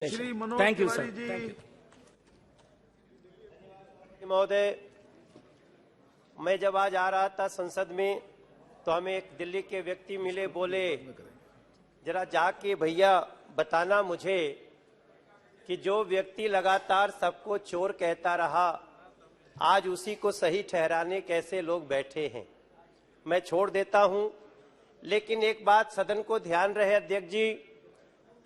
Shri Manoj thank you Tiwari sir. जी। महोदय, मैं जब आज आ रहा था संसद में तो हमें एक दिल्ली के व्यक्ति मिले, बोले जरा जाके भैया बताना मुझे कि जो व्यक्ति लगातार सबको चोर कहता रहा, आज उसी को सही ठहराने कैसे लोग बैठे हैं। मैं छोड़ देता हूं, लेकिन एक बात सदन को ध्यान रहे अध्यक्ष जी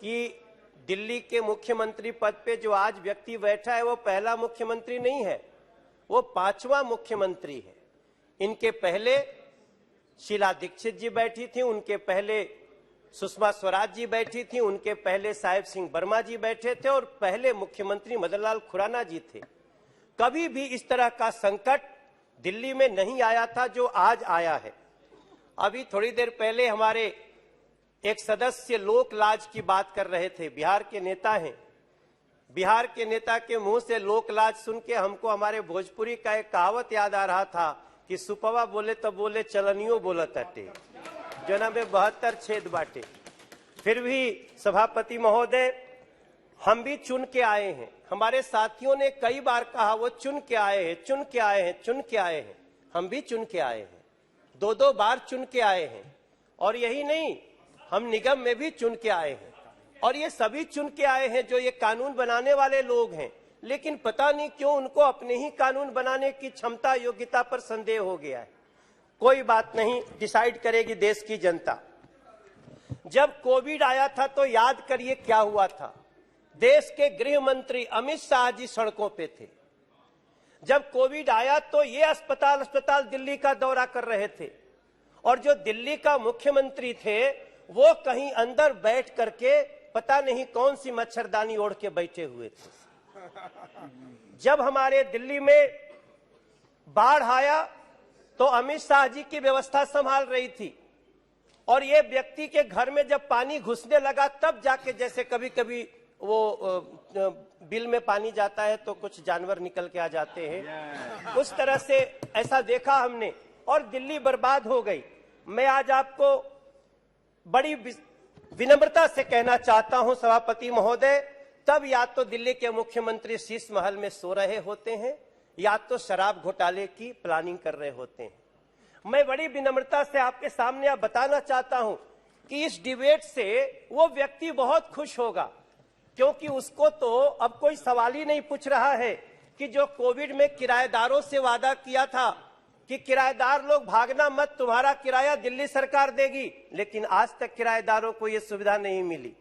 कि दिल्ली के मुख्यमंत्री पद पे जो आज व्यक्ति बैठा है वो पहला मुख्यमंत्री नहीं है, वो 5वां मुख्यमंत्री है। इनके पहले शीला दीक्षित जी बैठी थी, उनके पहले सुषमा स्वराज जी बैठी थी, उनके पहले साहिब सिंह वर्मा जी बैठे थे और पहले मुख्यमंत्री मदन लाल खुराना जी थे। कभी भी इस तरह का संकट दिल्ली में नहीं आया था जो आज आया है। अभी थोड़ी देर पहले हमारे एक सदस्य लोक लाज की बात कर रहे थे, बिहार के नेता हैं। बिहार के नेता के मुंह से लोक लाज सुन के हमको हमारे भोजपुरी का एक कहावत याद आ रहा था कि सुपवा बोले तो बोले चलनियो बोलत अटे, जना में 72 छेद बाटे। फिर भी सभापति महोदय, हम भी चुन के आए हैं। हमारे साथियों ने कई बार कहा वो चुन के आए हैं, चुन के आए हैं, चुन के आए हैं। हम भी चुन के आए हैं, 2-2 बार चुन के आए हैं। और यही नहीं, हम निगम में भी चुन के आए हैं और ये सभी चुन के आए हैं जो ये कानून बनाने वाले लोग हैं। लेकिन पता नहीं क्यों उनको अपने ही कानून बनाने की क्षमता योग्यता पर संदेह हो गया है। कोई बात नहीं, डिसाइड करेगी देश की जनता। जब कोविड आया था तो याद करिए क्या हुआ था। देश के गृह मंत्री अमित शाह जी सड़कों पे थे। जब कोविड आया तो ये अस्पताल दिल्ली का दौरा कर रहे थे और जो दिल्ली का मुख्यमंत्री थे वो कहीं अंदर बैठ करके पता नहीं कौन सी मच्छरदानी ओढ़ के बैठे हुए थे। जब हमारे दिल्ली में बाढ़ आया तो अमित शाह जी की व्यवस्था संभाल रही थी और ये व्यक्ति के घर में जब पानी घुसने लगा तब जाके, जैसे कभी कभी वो बिल में पानी जाता है तो कुछ जानवर निकल के आ जाते हैं, उस तरह से ऐसा देखा हमने और दिल्ली बर्बाद हो गई। मैं आज आपको बड़ी विनम्रता से कहना चाहता हूं सभापति महोदय, तब या तो दिल्ली के मुख्यमंत्री शीश महल में सो रहे होते हैं या तो शराब घोटाले की प्लानिंग कर रहे होते हैं। मैं बड़ी विनम्रता से आपके सामने अब बताना चाहता हूं कि इस डिबेट से वो व्यक्ति बहुत खुश होगा, क्योंकि उसको तो अब कोई सवाल ही नहीं पूछ रहा है कि जो कोविड में किराएदारों से वादा किया था कि किराएदार लोग भागना मत, तुम्हारा किराया दिल्ली सरकार देगी, लेकिन आज तक किराएदारों को यह सुविधा नहीं मिली।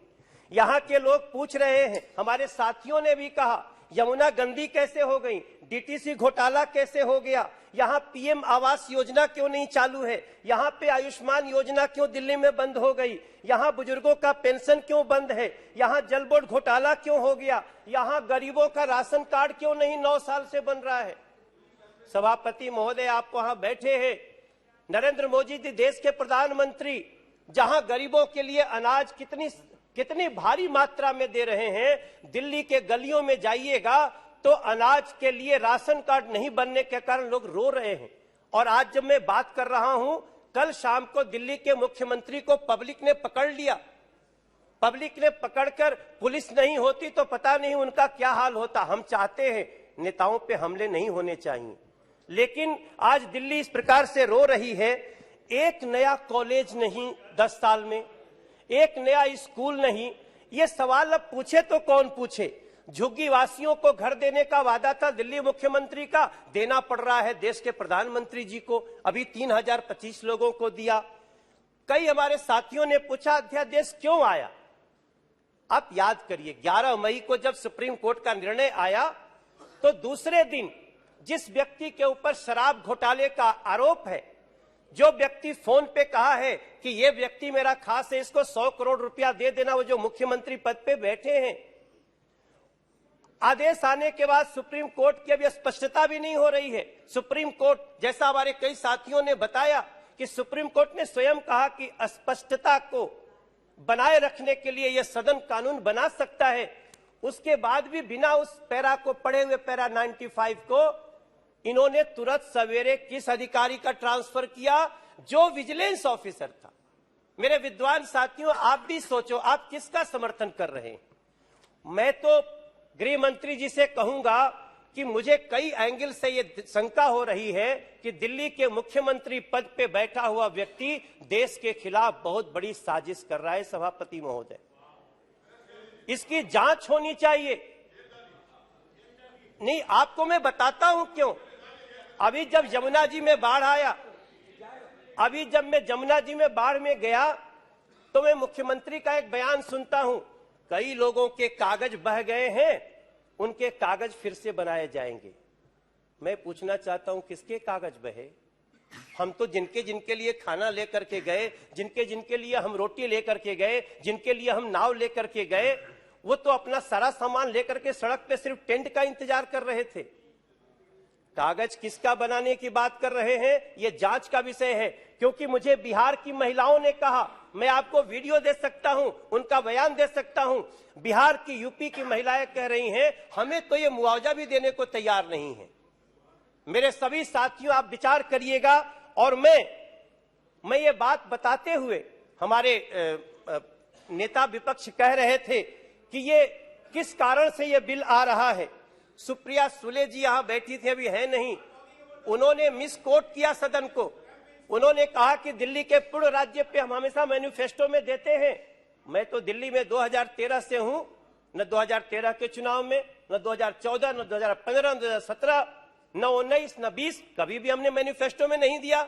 यहाँ के लोग पूछ रहे हैं, हमारे साथियों ने भी कहा यमुना गंदी कैसे हो गई, डीटीसी घोटाला कैसे हो गया, यहाँ पीएम आवास योजना क्यों नहीं चालू है, यहाँ पे आयुष्मान योजना क्यों दिल्ली में बंद हो गई, यहाँ बुजुर्गों का पेंशन क्यों बंद है, यहाँ जल बोर्ड घोटाला क्यों हो गया, यहाँ गरीबों का राशन कार्ड क्यों नहीं 9 साल से बन रहा है। सभापति महोदय, आप वहां बैठे हैं, नरेंद्र मोदी जी देश के प्रधानमंत्री, जहां गरीबों के लिए अनाज कितनी भारी मात्रा में दे रहे हैं। दिल्ली के गलियों में जाइएगा तो अनाज के लिए राशन कार्ड नहीं बनने के कारण लोग रो रहे हैं। और आज जब मैं बात कर रहा हूं, कल शाम को दिल्ली के मुख्यमंत्री को पब्लिक ने पकड़ लिया। पब्लिक ने पकड़कर, पुलिस नहीं होती तो पता नहीं उनका क्या हाल होता। हम चाहते हैं नेताओं पे हमले नहीं होने चाहिए, लेकिन आज दिल्ली इस प्रकार से रो रही है। एक नया कॉलेज नहीं 10 साल में, एक नया स्कूल नहीं। ये सवाल अब पूछे तो कौन पूछे। झुग्गी वासियों को घर देने का वादा था दिल्ली मुख्यमंत्री का, देना पड़ रहा है देश के प्रधानमंत्री जी को। अभी 3025 लोगों को दिया। कई हमारे साथियों ने पूछा अध्यादेश क्यों आया। आप याद करिए 11 मई को जब सुप्रीम कोर्ट का निर्णय आया तो दूसरे दिन जिस व्यक्ति के ऊपर शराब घोटाले का आरोप है, जो व्यक्ति फोन पे कहा है कि ये व्यक्ति मेरा खास है, इसको 100 करोड़ रुपया दे देना, वो जो मुख्यमंत्री पद पे बैठे हैं। आदेश आने के बाद सुप्रीम कोर्ट की अभी स्पष्टता भी नहीं हो रही है। सुप्रीम कोर्ट, जैसा हमारे कई साथियों ने बताया कि सुप्रीम कोर्ट ने स्वयं कहा कि स्पष्टता को बनाए रखने के लिए यह सदन कानून बना सकता है। उसके बाद भी बिना उस पैरा को पढ़े हुए, पैरा 95 को, इन्होंने तुरंत सवेरे किस अधिकारी का ट्रांसफर किया, जो विजिलेंस ऑफिसर था। मेरे विद्वान साथियों, आप भी सोचो, आप किसका समर्थन कर रहे हैं। मैं तो गृह मंत्री जी से कहूंगा कि मुझे कई एंगल से ये शंका हो रही है कि दिल्ली के मुख्यमंत्री पद पे बैठा हुआ व्यक्ति देश के खिलाफ बहुत बड़ी साजिश कर रहा है। सभापति महोदय, इसकी जांच होनी चाहिए। नहीं, आपको मैं बताता हूं क्यों। अभी जब यमुना जी में बाढ़ आया, अभी जब मैं यमुना जी में बाढ़ में गया तो मैं मुख्यमंत्री का एक बयान सुनता हूं, कई लोगों के कागज बह गए हैं, उनके कागज फिर से बनाए जाएंगे। मैं पूछना चाहता हूं, किसके कागज बहे? हम तो जिनके जिनके लिए खाना लेकर के गए, जिनके जिनके लिए हम रोटी लेकर के गए, जिनके लिए हम नाव लेकर के गए, वो तो अपना सारा सामान लेकर के सड़क पे सिर्फ टेंट का इंतजार कर रहे थे। कागज किसका बनाने की बात कर रहे हैं, ये जांच का विषय है। क्योंकि मुझे बिहार की महिलाओं ने कहा, मैं आपको वीडियो दे सकता हूं, उनका बयान दे सकता हूं। बिहार की, यूपी की महिलाएं कह रही हैं, हमें तो ये मुआवजा भी देने को तैयार नहीं है। मेरे सभी साथियों, आप विचार करिएगा। और मैं ये बात बताते हुए, हमारे नेता विपक्ष कह रहे थे कि ये किस कारण से ये बिल आ रहा है। सुप्रिया सुले जी यहां बैठी थी, अभी है नहीं, उन्होंने मिस कोट किया सदन को। उन्होंने कहा कि दिल्ली के पूर्ण राज्य पे हम हमेशा मैनिफेस्टो में देते हैं। मैं तो दिल्ली में 2013 से हूं, न 2013 के चुनाव में, न 2014, न 2015, न 2017, न 19, न 20, कभी भी हमने मैनिफेस्टो में नहीं दिया।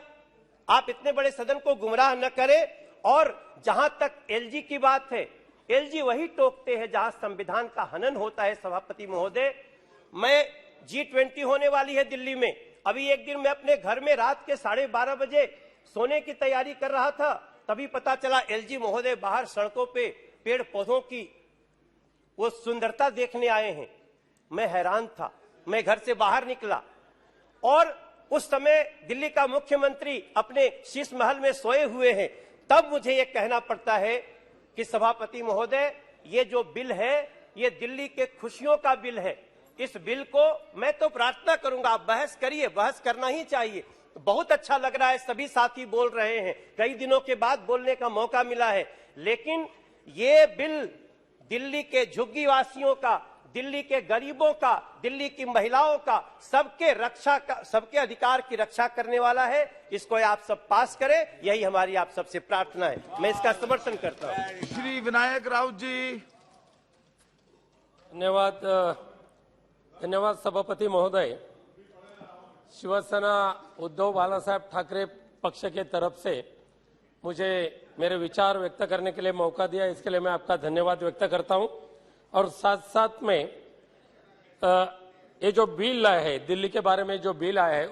आप इतने बड़े सदन को गुमराह न करें। और जहां तक एलजी की बात है, एलजी वही टोकते हैं जहां संविधान का हनन होता है। सभापति महोदय, मैं G20 होने वाली है दिल्ली में। अभी एक दिन मैं अपने घर में रात के 12:30 बजे सोने की तैयारी कर रहा था, तभी पता चला एलजी महोदय बाहर सड़कों पे पेड़ पौधों की वो सुंदरता देखने आए हैं। मैं हैरान था, मैं घर से बाहर निकला और उस समय दिल्ली का मुख्यमंत्री अपने शीश महल में सोए हुए हैं। तब मुझे ये कहना पड़ता है कि सभापति महोदय, ये जो बिल है ये दिल्ली के खुशियों का बिल है। इस बिल को मैं तो प्रार्थना करूंगा, आप बहस करिए, बहस करना ही चाहिए। बहुत अच्छा लग रहा है, सभी साथी बोल रहे हैं, कई दिनों के बाद बोलने का मौका मिला है। लेकिन ये बिल दिल्ली के झुग्गी वासियों का, दिल्ली के गरीबों का, दिल्ली की महिलाओं का, सबके अधिकार की रक्षा करने वाला है। इसको आप सब पास करें, यही हमारी आप सबसे प्रार्थना है। मैं इसका समर्थन करता हूं। श्री विनायक राउत जी। धन्यवाद सभापति महोदय। शिवसेना उद्धव बालासाहेब ठाकरे पक्ष के तरफ से मुझे मेरे विचार व्यक्त करने के लिए मौका दिया, इसके लिए मैं आपका धन्यवाद व्यक्त करता हूं। और साथ साथ में ये जो बिल आया है, दिल्ली के बारे में जो बिल आया है,